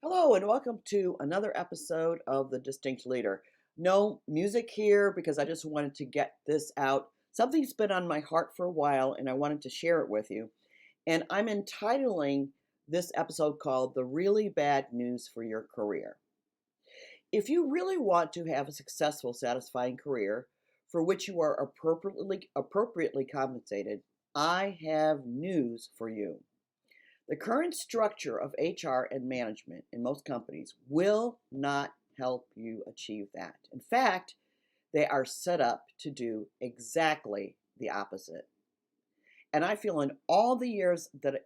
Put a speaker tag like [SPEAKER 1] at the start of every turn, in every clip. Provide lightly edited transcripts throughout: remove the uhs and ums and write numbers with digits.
[SPEAKER 1] Hello, and welcome to another episode of The Distinct Leader. No music here because I just wanted to get this out. Something's been on my heart for a while, and I wanted to share it with you. And I'm entitling this episode called The Really Bad News for Your Career. If you really want to have a successful, satisfying career for which you are appropriately compensated, I have news for you. The current structure of HR and management in most companies will not help you achieve that. In fact, they are set up to do exactly the opposite. And I feel in all the years that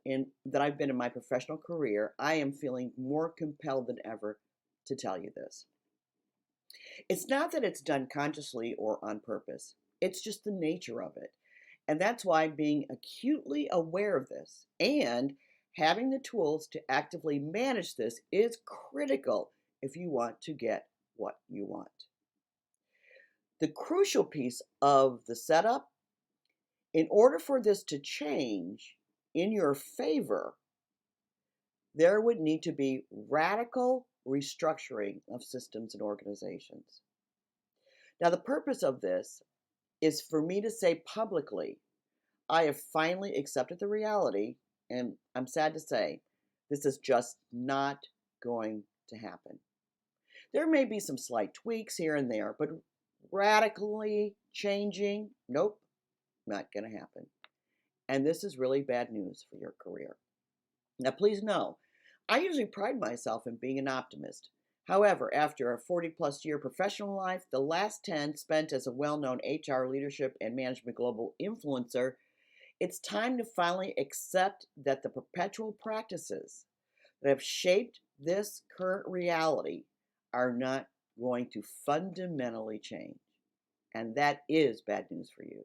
[SPEAKER 1] I've been in my professional career, I am feeling more compelled than ever to tell you this. It's not that it's done consciously or on purpose. It's just the nature of it. And that's why being acutely aware of this and having the tools to actively manage this is critical if you want to get what you want. The crucial piece of the setup, in order for this to change in your favor, there would need to be radical restructuring of systems and organizations. Now, the purpose of this is for me to say publicly, I have finally accepted the reality, and I'm sad to say, this is just not going to happen. There may be some slight tweaks here and there, but radically changing, nope, not going to happen. And this is really bad news for your career. Now, please know, I usually pride myself in being an optimist. However, after a 40-plus year professional life, the last 10 spent as a well-known HR leadership and management global influencer, it's time to finally accept that the perpetual practices that have shaped this current reality are not going to fundamentally change. And that is bad news for you.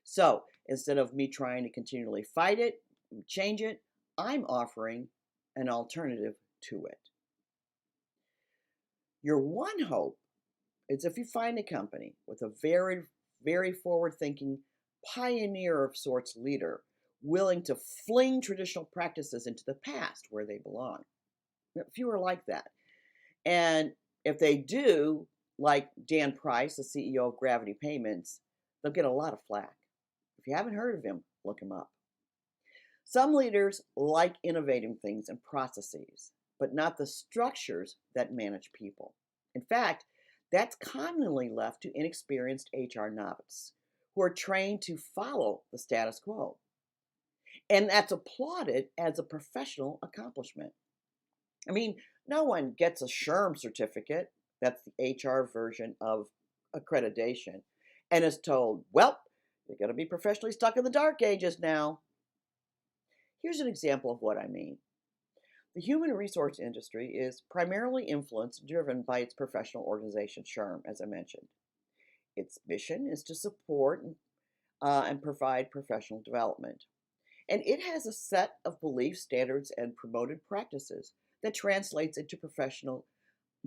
[SPEAKER 1] So instead of me trying to continually fight it, change it, I'm offering an alternative to it. Your one hope is if you find a company with a very, very forward thinking, pioneer of sorts leader willing to fling traditional practices into the past where they belong. Few are like that. And if they do, like Dan Price, the CEO of Gravity Payments, they'll get a lot of flack. If you haven't heard of him, look him up. Some leaders like innovating things and processes, but not the structures that manage people. In fact, that's commonly left to inexperienced HR novices who are trained to follow the status quo. And that's applauded as a professional accomplishment. I mean, no one gets a SHRM certificate, that's the HR version of accreditation, and is told, well, you're going to be professionally stuck in the dark ages now. Here's an example of what I mean. The human resource industry is primarily influenced and driven by its professional organization, SHRM, as I mentioned. Its mission is to support and provide professional development. And it has a set of beliefs, standards, and promoted practices that translates into professional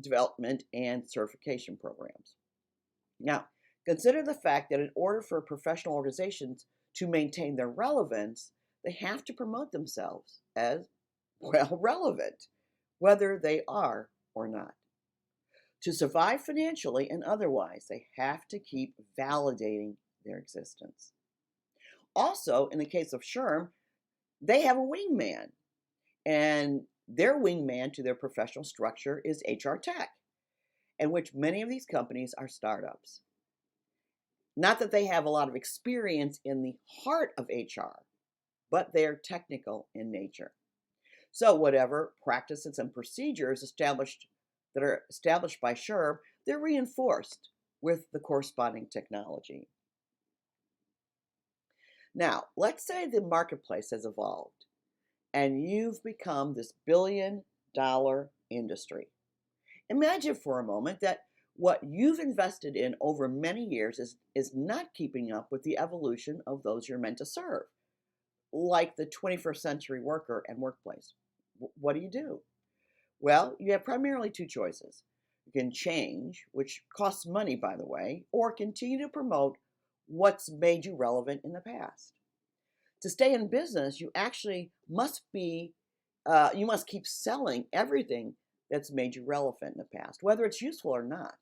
[SPEAKER 1] development and certification programs. Now, consider the fact that in order for professional organizations to maintain their relevance, they have to promote themselves as well relevant, whether they are or not. To survive financially and otherwise, they have to keep validating their existence. Also, in the case of SHRM, they have a wingman, and their wingman to their professional structure is HR tech, in which many of these companies are startups. Not that they have a lot of experience in the heart of HR, but they're technical in nature. So whatever practices and procedures that are established by SHRM, they're reinforced with the corresponding technology. Now, let's say the marketplace has evolved and you've become this billion-dollar industry. Imagine for a moment that what you've invested in over many years is not keeping up with the evolution of those you're meant to serve, like the 21st century worker and workplace. What do? Well, you have primarily two choices. You can change, which costs money, by the way, or continue to promote what's made you relevant in the past. To stay in business, you actually must be You must keep selling everything that's made you relevant in the past, whether it's useful or not.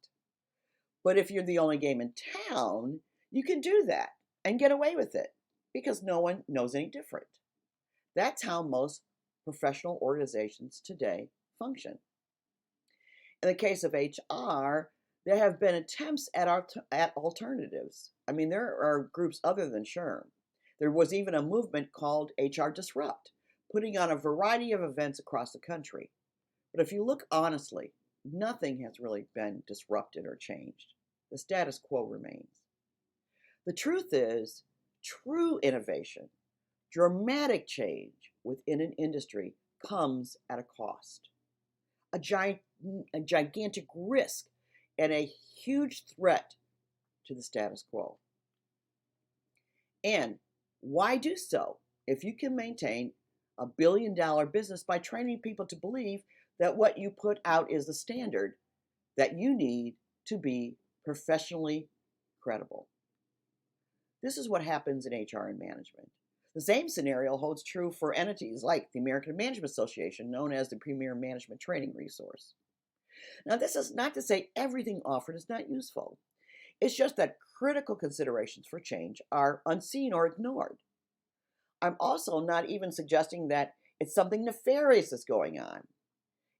[SPEAKER 1] But if you're the only game in town, you can do that and get away with it because no one knows any different. That's how most professional organizations today function. In the case of HR, there have been attempts at alternatives. I mean, there are groups other than SHRM. There was even a movement called HR Disrupt, putting on a variety of events across the country. But if you look honestly, nothing has really been disrupted or changed. The status quo remains. The truth is, true innovation, dramatic change within an industry comes at a cost, a, gi- a gigantic risk, and a huge threat to the status quo. And why do so if you can maintain $1 billion business by training people to believe that what you put out is the standard that you need to be professionally credible? This is what happens in HR and management. The same scenario holds true for entities like the American Management Association, known as the premier management training resource. Now, this is not to say everything offered is not useful. It's just that critical considerations for change are unseen or ignored. I'm also not even suggesting that it's something nefarious that's going on.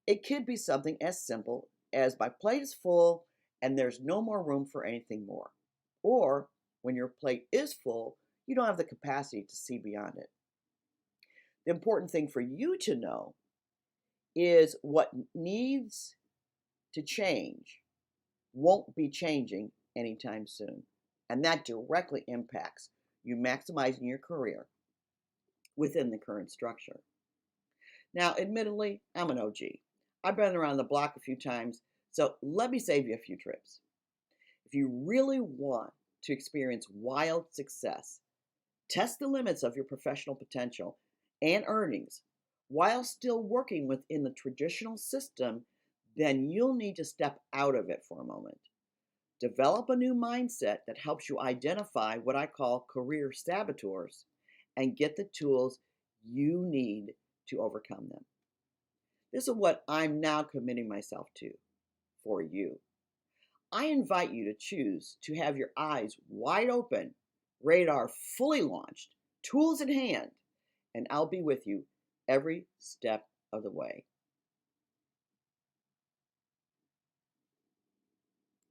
[SPEAKER 1] It could be something as simple as my plate is full and there's no more room for anything more. Or when your plate is full, you don't have the capacity to see beyond it. The important thing for you to know is what needs to change won't be changing anytime soon. And that directly impacts you maximizing your career within the current structure. Now, admittedly, I'm an OG. I've been around the block a few times, so let me save you a few trips. If you really want to experience wild success, test the limits of your professional potential and earnings while still working within the traditional system, then you'll need to step out of it for a moment. Develop a new mindset that helps you identify what I call career saboteurs and get the tools you need to overcome them. This is what I'm now committing myself to for you. I invite you to choose to have your eyes wide open, radar fully launched, tools in hand, and I'll be with you every step of the way.